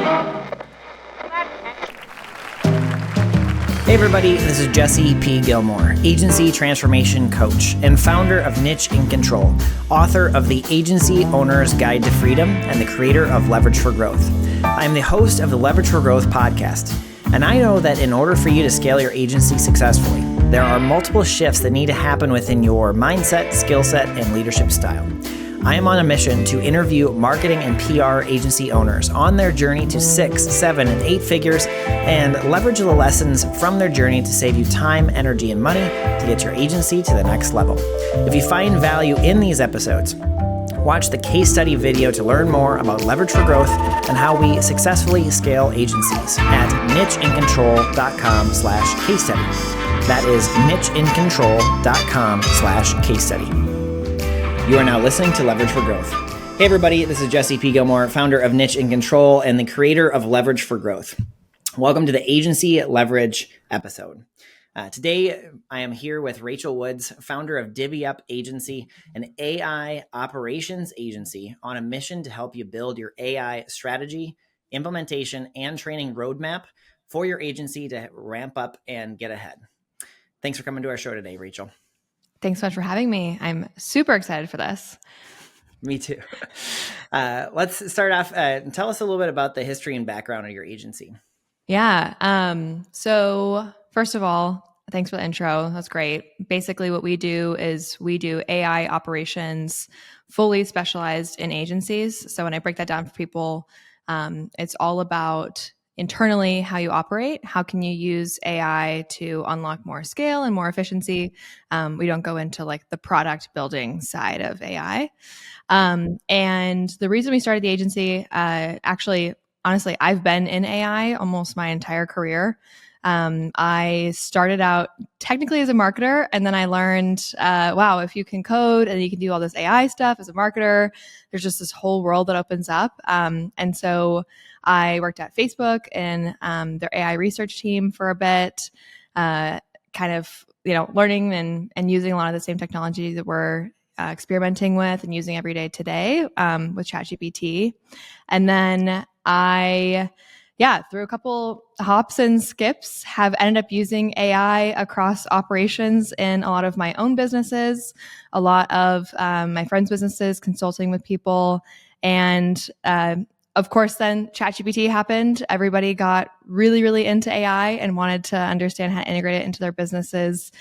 Hey everybody, this is Jesse P. Gilmore, Agency Transformation Coach and founder of Niche in Control, author of The Agency Owner's Guide to Freedom, and the creator of Leverage for Growth. I'm the host of the Leverage for Growth podcast, and I know that in order for you to scale your agency successfully, there are multiple shifts that need to happen within your mindset, skill set, and leadership style. I am on a mission to interview marketing and PR agency owners on their journey to 6, 7, and 8 figures and leverage the lessons from their journey to save you time, energy, and money to get your agency to the next level. If you find value in these episodes, watch the case study video to learn more about Leverage for Growth and how we successfully scale agencies at nicheincontrol.com/case study. That is nicheincontrol.com/case study. You are now listening to Leverage for Growth. Hey everybody, this is Jesse P. Gilmore, founder of Niche in Control and the creator of Leverage for Growth. Welcome to the Agency Leverage episode. Today, I am here with Rachel Woods, founder of Divvy Up Agency, an AI operations agency on a mission to help you build your AI strategy, implementation, and training roadmap for your agency to ramp up and get ahead. Thanks for coming to our show today, Rachel. Thanks so much for having me. I'm super excited for this. Me too. Let's start off. Tell us a little bit about the history and background of your agency. Yeah. So first of all, thanks for the intro. That's great. Basically, what we do is we do AI operations fully specialized in agencies. So when I break that down for people, it's all about internally how you operate. How can you use AI to unlock more scale and more efficiency? We don't go into like the product building side of AI. And the reason we started the agency, actually, honestly, I've been in AI almost my entire career. I started out technically as a marketer, and then I learned, wow, if you can code and you can do all this AI stuff as a marketer, there's just this whole world that opens up. And so I worked at Facebook and their AI research team for a bit, kind of, learning and using a lot of the same technology that we're experimenting with and using every day today with ChatGPT. And then through a couple hops and skips, have ended up using AI across operations in a lot of my own businesses, a lot of my friends' businesses, consulting with people. And of course, then ChatGPT happened. Everybody got really, really into AI and wanted to understand how to integrate it into their businesses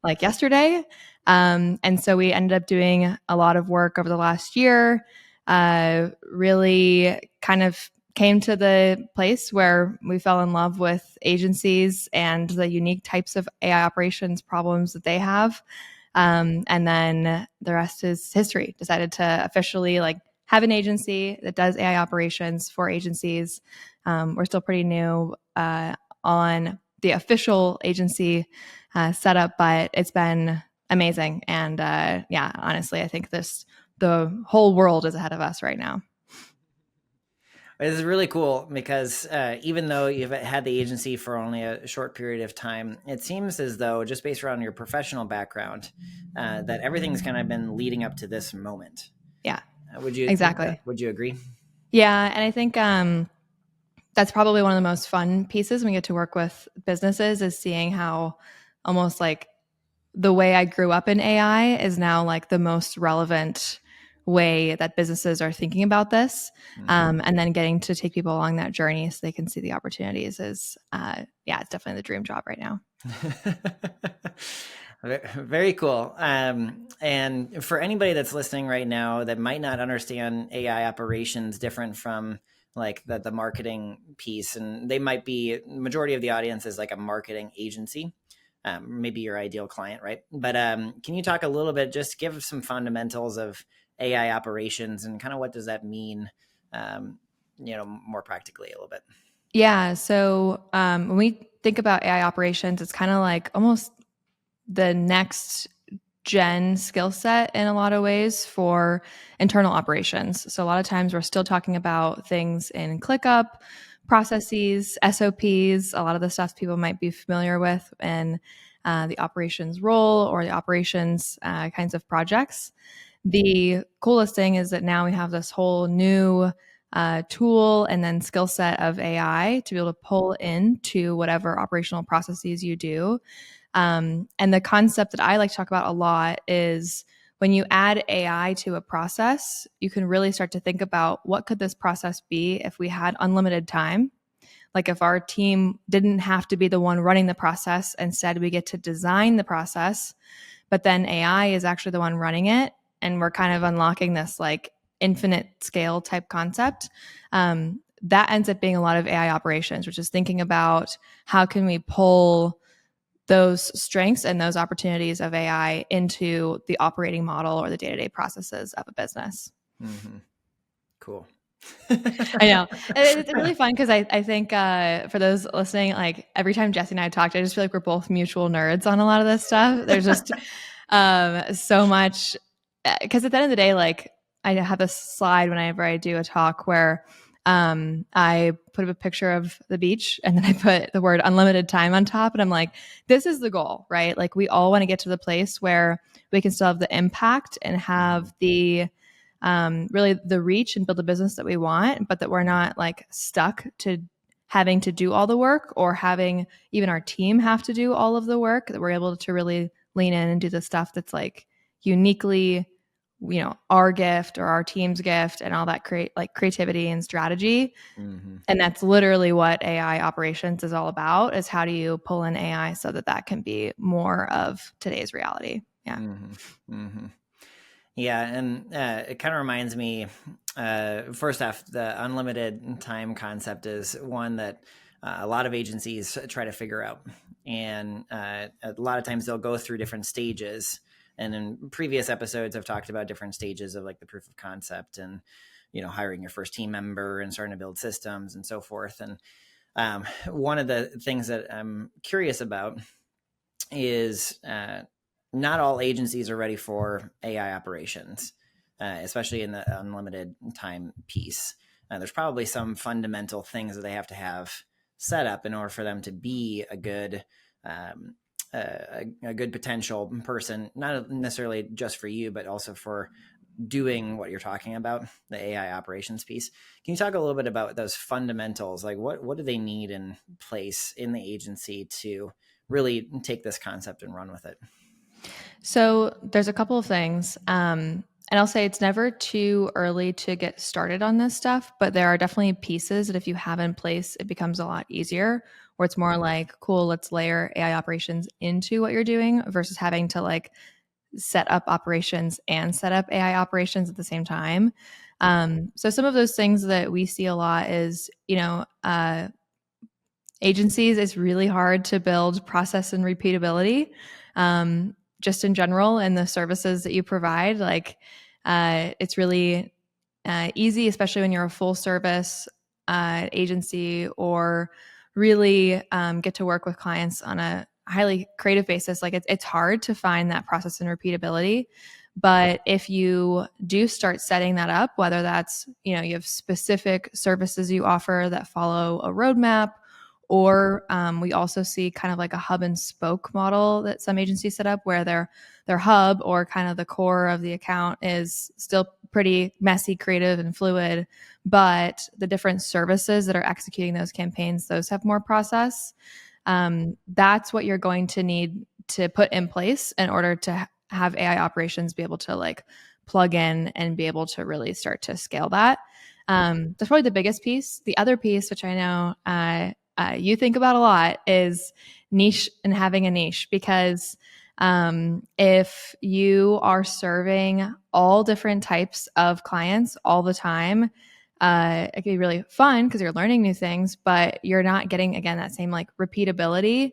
like yesterday. And so we ended up doing a lot of work over the last year, really kind of came to the place where we fell in love with agencies and the unique types of AI operations problems that they have. And then the rest is history. Decided to officially have an agency that does AI operations for agencies. We're still pretty new on the official agency setup, but it's been amazing. And honestly, I think the whole world is ahead of us right now. This is really cool because even though you've had the agency for only a short period of time, it seems as though, just based around your professional background, that everything's kind of been leading up to this moment. Yeah. Would you exactly? Would you agree? Yeah, and I think that's probably one of the most fun pieces when we get to work with businesses is seeing how almost like the way I grew up in AI is now like the most relevant way that businesses are thinking about this. And then getting to take people along that journey so they can see the opportunities is, it's definitely the dream job right now. Very cool. And for anybody that's listening right now that might not understand AI operations different from like the marketing piece, and they might be, majority of the audience is like a marketing agency, maybe your ideal client, right? But can you talk a little bit, just give some fundamentals of AI operations and kind of what does that mean, more practically a little bit? Yeah. So when we think about AI operations, it's kind of like almost the next gen skill set in a lot of ways for internal operations. So a lot of times we're still talking about things in ClickUp, processes, SOPs, a lot of the stuff people might be familiar with in the operations role or the operations kinds of projects. The coolest thing is that now we have this whole new tool and then skill set of AI to be able to pull into whatever operational processes you do. And the concept that I like to talk about a lot is when you add AI to a process, you can really start to think about what could this process be if we had unlimited time. Like if our team didn't have to be the one running the process, instead we get to design the process, but then AI is actually the one running it. And we're kind of unlocking this like infinite scale type concept. That ends up being a lot of AI operations, which is thinking about how can we pull those strengths and those opportunities of AI into the operating model or the day-to-day processes of a business. Mm-hmm. Cool. I know. It's really fun because I think for those listening, like every time Jesse and I talked, I just feel like we're both mutual nerds on a lot of this stuff. There's just so much, because at the end of the day, like I have a slide whenever I do a talk where I put up a picture of the beach and then I put the word unlimited time on top. And I'm like, this is the goal, right? Like we all want to get to the place where we can still have the impact and have the really the reach and build a business that we want, but that we're not like stuck to having to do all the work or having even our team have to do all of the work, that we're able to really lean in and do the stuff that's like uniquely, you know, our gift or our team's gift and all that creativity and strategy. Mm-hmm. And that's literally what AI operations is all about, is how do you pull in AI so that that can be more of today's reality. Yeah. Mm-hmm. Mm-hmm. Yeah, and it kind of reminds me, first off, the unlimited time concept is one that a lot of agencies try to figure out. And a lot of times they'll go through different stages. And in previous episodes, I've talked about different stages of like the proof of concept and, you know, hiring your first team member and starting to build systems and so forth. And one of the things that I'm curious about is not all agencies are ready for AI operations, especially in the unlimited time piece. There's probably some fundamental things that they have to have set up in order for them to be a good potential person, not necessarily just for you, but also for doing what you're talking about, the AI operations piece. Can you talk a little bit about those fundamentals? Like what do they need in place in the agency to really take this concept and run with it? So there's a couple of things. And I'll say it's never too early to get started on this stuff, but there are definitely pieces that if you have in place, it becomes a lot easier, where it's more like, cool, let's layer AI operations into what you're doing versus having to like set up operations and set up AI operations at the same time. So some of those things that we see a lot is, you know, agencies, it's really hard to build process and repeatability. Just in general, and the services that you provide, like it's really easy, especially when you're a full service agency or really get to work with clients on a highly creative basis. Like it's hard to find that process and repeatability. But if you do start setting that up, whether that's, you know, you have specific services you offer that follow a roadmap, or we also see kind of like a hub and spoke model that some agencies set up, where their hub or kind of the core of the account is still pretty messy, creative, and fluid, but the different services that are executing those campaigns, those have more process. That's what you're going to need to put in place in order to have AI operations be able to like plug in and be able to really start to scale that. That's probably the biggest piece. The other piece, which I know you think about a lot, is niche and having a niche, because if you are serving all different types of clients all the time, it can be really fun because you're learning new things, but you're not getting, again, that same like repeatability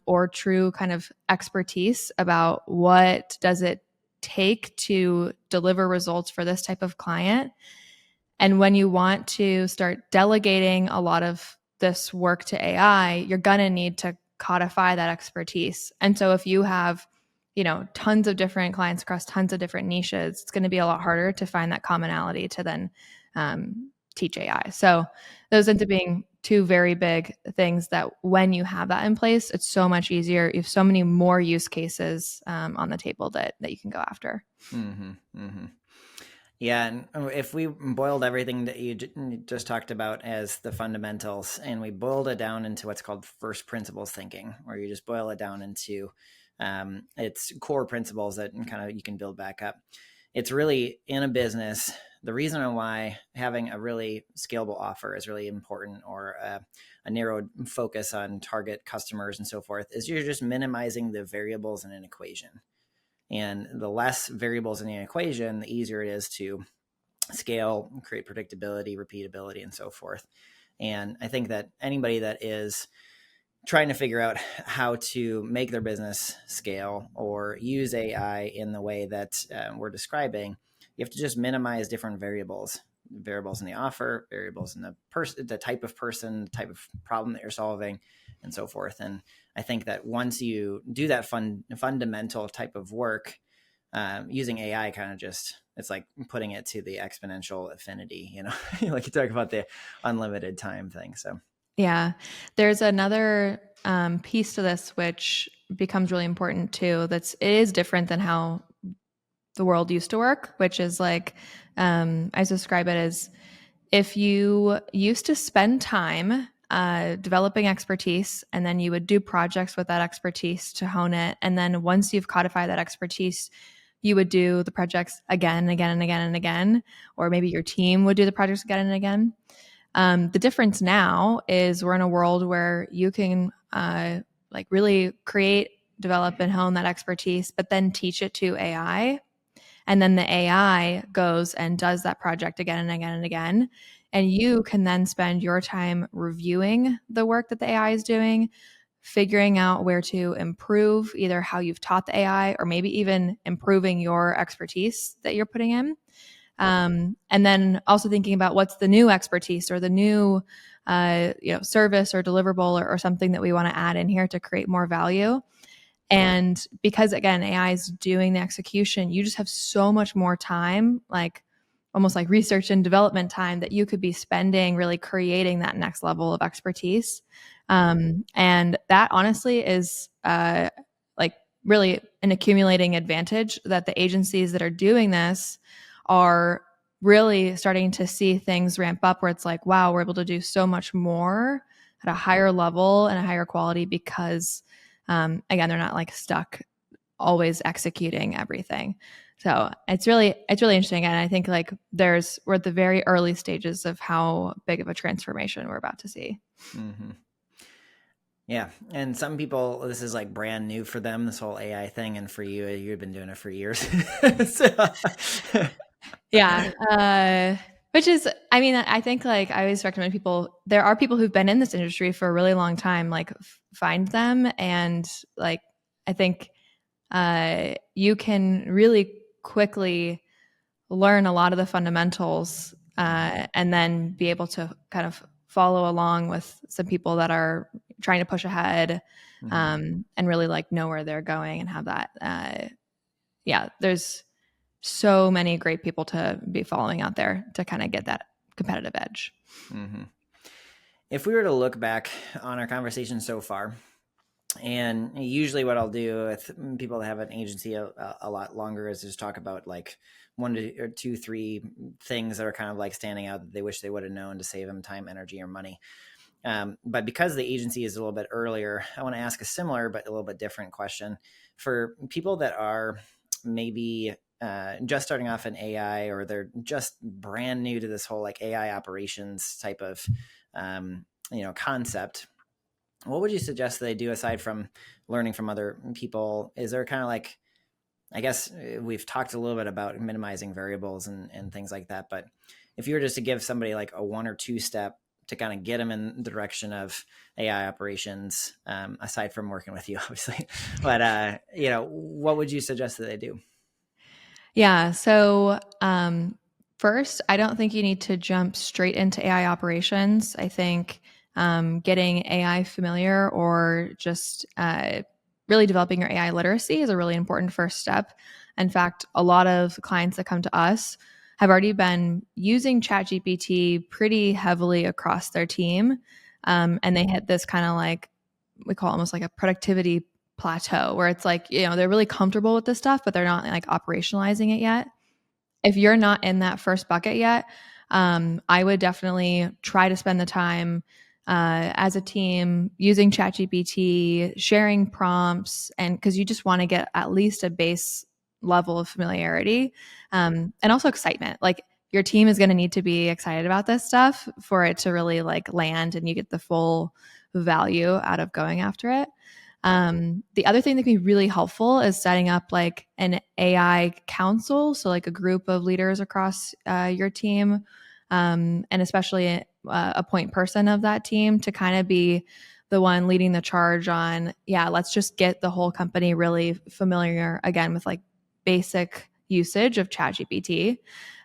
or true kind of expertise about what does it take to deliver results for this type of client. And when you want to start delegating a lot of this work to AI, you're going to need to codify that expertise. And so if you have, you know, tons of different clients across tons of different niches, it's going to be a lot harder to find that commonality to then teach AI. So those end up being two very big things that when you have that in place, it's so much easier. You have so many more use cases on the table that you can go after. Mm-hmm, mm-hmm. Yeah, and if we boiled everything that you just talked about as the fundamentals, and we boiled it down into what's called first principles thinking, where you just boil it down into its core principles that kind of you can build back up. It's really in a business. The reason why having a really scalable offer is really important, or a narrowed focus on target customers and so forth, is you're just minimizing the variables in an equation. And the less variables in the equation, the easier it is to scale, create predictability, repeatability, and so forth. And I think that anybody that is trying to figure out how to make their business scale or use AI in the way that we're describing, you have to just minimize different variables in the offer, variables in the type of person, the type of problem that you're solving, and so forth. And I think that once you do that fundamental type of work, using AI kind of just, it's like putting it to the exponential affinity, like you talk about the unlimited time thing. So Yeah. There's another piece to this which becomes really important too. It is different than how the world used to work, which is like, I describe it as, if you used to spend time developing expertise, and then you would do projects with that expertise to hone it. And then once you've codified that expertise, you would do the projects again and again and again and again, or maybe your team would do the projects again and again. The difference now is we're in a world where you can like really create, develop, and hone that expertise, but then teach it to AI. And then the AI goes and does that project again and again and again. And you can then spend your time reviewing the work that the AI is doing, figuring out where to improve either how you've taught the AI, or maybe even improving your expertise that you're putting in. And then also thinking about what's the new expertise or the new service or deliverable, or something that we want to add in here to create more value. And because, again, AI is doing the execution, you just have so much more time, like almost like research and development time, that you could be spending really creating that next level of expertise. And that honestly is like really an accumulating advantage that the agencies that are doing this are really starting to see things ramp up, where it's like, wow, we're able to do so much more at a higher level and a higher quality because again, they're not like stuck always executing everything. So it's really interesting. And I think like we're at the very early stages of how big of a transformation we're about to see. Mm-hmm. Yeah. And some people, this is like brand new for them, this whole AI thing. And for you, you've been doing it for years. Yeah. Which is, I mean, I think like I always recommend people, there are people who've been in this industry for a really long time, like find them. And like, I think you can really quickly learn a lot of the fundamentals and then be able to kind of follow along with some people that are trying to push ahead and really like know where they're going and have that. There's so many great people to be following out there to kind of get that competitive edge. Mm-hmm. If we were to look back on our conversation so far, and usually what I'll do with people that have an agency a lot longer is just talk about like one or two, three things that are kind of like standing out that they wish they would have known to save them time, energy, or money. But because the agency is a little bit earlier, I want to ask a similar but a little bit different question for people that are maybe just starting off in AI, or they're just brand new to this whole like AI operations type of concept. What would you suggest they do aside from learning from other people? Is there kind of like, I guess we've talked a little bit about minimizing variables and things like that, but if you were just to give somebody like a 1 or 2 step to kind of get them in the direction of AI operations, aside from working with you, obviously, but what would you suggest that they do? Yeah. So, first, I don't think you need to jump straight into AI operations. I think getting AI familiar, or just really developing your AI literacy, is a really important first step. In fact, a lot of clients that come to us have already been using ChatGPT pretty heavily across their team. And they hit this kind of like, we call it almost like a productivity plateau, where it's like, they're really comfortable with this stuff, but they're not like operationalizing it yet. if you're not in that first bucket yet, I would definitely try to spend the time as a team using ChatGPT, sharing prompts, and because you just want to get at least a base level of familiarity, and also excitement. Like your team is going to need to be excited about this stuff for it to really like land and you get the full value out of going after it. The other thing that can be really helpful is setting up like an AI council. So like a group of leaders across your team, and especially a point person of that team to kind of be the one leading the charge on, yeah, let's just get the whole company really familiar again with like basic usage of ChatGPT.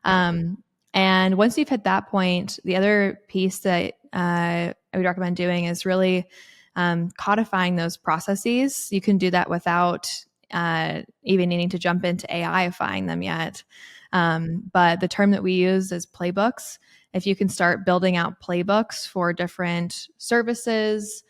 And once you've hit that point, the other piece that I would recommend doing is really codifying those processes. You can do that without even needing to jump into AIifying them yet. But the term that we use is playbooks. If you can start building out playbooks for different services,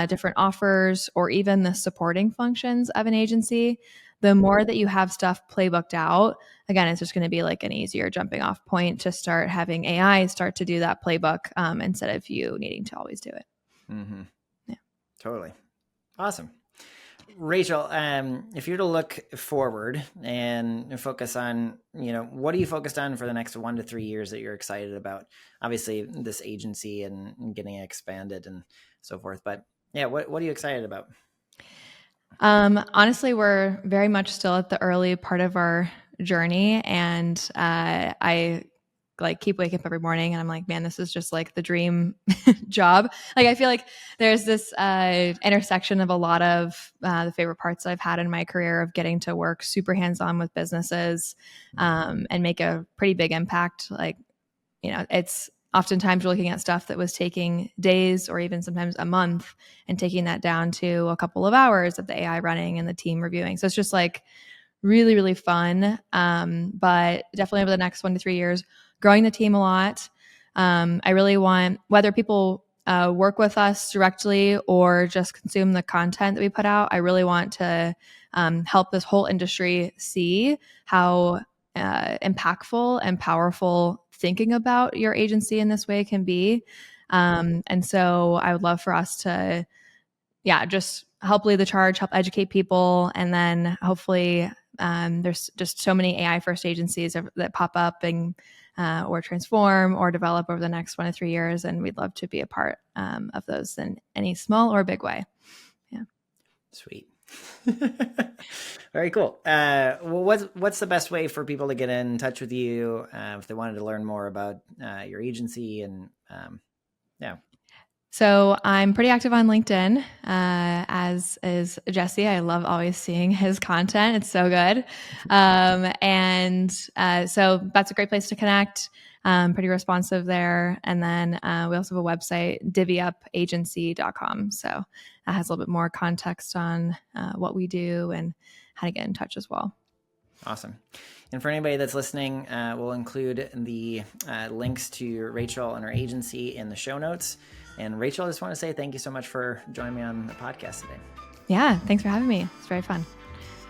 different offers, or even the supporting functions of an agency, the more that you have stuff playbooked out, again, it's just going to be like an easier jumping off point to start having AI start to do that playbook instead of you needing to always do it. Mm-hmm. Yeah. Totally. Awesome. Rachel, if you're to look forward and focus on, what are you focused on for the next 1 to 3 years that you're excited about? Obviously, this agency and getting it expanded and so forth. But yeah, what are you excited about? Honestly, we're very much still at the early part of our journey, and I like keep waking up every morning and I'm like, man, this is just like the dream job. Like I feel like there's this intersection of a lot of the favorite parts that I've had in my career of getting to work super hands-on with businesses and make a pretty big impact. Like, it's oftentimes we're looking at stuff that was taking days or even sometimes a month and taking that down to a couple of hours of the AI running and the team reviewing. So it's just like really, really fun. But definitely over the next 1 to 3 years, growing the team a lot. I really want, whether people work with us directly or just consume the content that we put out, I really want to help this whole industry see how impactful and powerful thinking about your agency in this way can be. And so I would love for us to, just help lead the charge, help educate people. And then hopefully there's just so many AI first agencies that pop up and or transform or develop over the next 1 to 3 years. And we'd love to be a part of those in any small or big way. Yeah. Sweet. Very cool. Well, what's the best way for people to get in touch with you if they wanted to learn more about your agency and So I'm pretty active on LinkedIn, as is Jesse. I love always seeing his content. It's so good. So that's a great place to connect. Pretty responsive there. And then we also have a website, divvyupagency.com. So that has a little bit more context on what we do and how to get in touch as well. Awesome. And for anybody that's listening, we'll include the links to Rachel and her agency in the show notes. And Rachel, I just want to say thank you so much for joining me on the podcast today. Yeah, thanks for having me. It's very fun.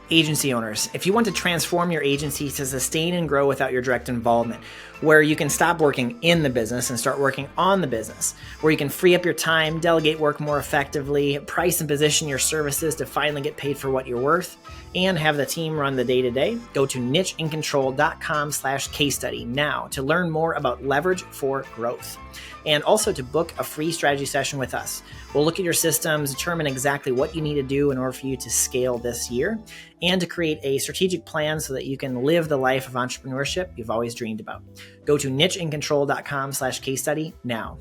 Agency owners, if you want to transform your agency to sustain and grow without your direct involvement, where you can stop working in the business and start working on the business, where you can free up your time, delegate work more effectively, price and position your services to finally get paid for what you're worth, and have the team run the day-to-day, go to nicheandcontrol.com/case study now to learn more about leverage for growth. And also to book a free strategy session with us. We'll look at your systems, determine exactly what you need to do in order for you to scale this year, and to create a strategic plan so that you can live the life of entrepreneurship you've always dreamed about. Go to nicheandcontrol.com/case study now.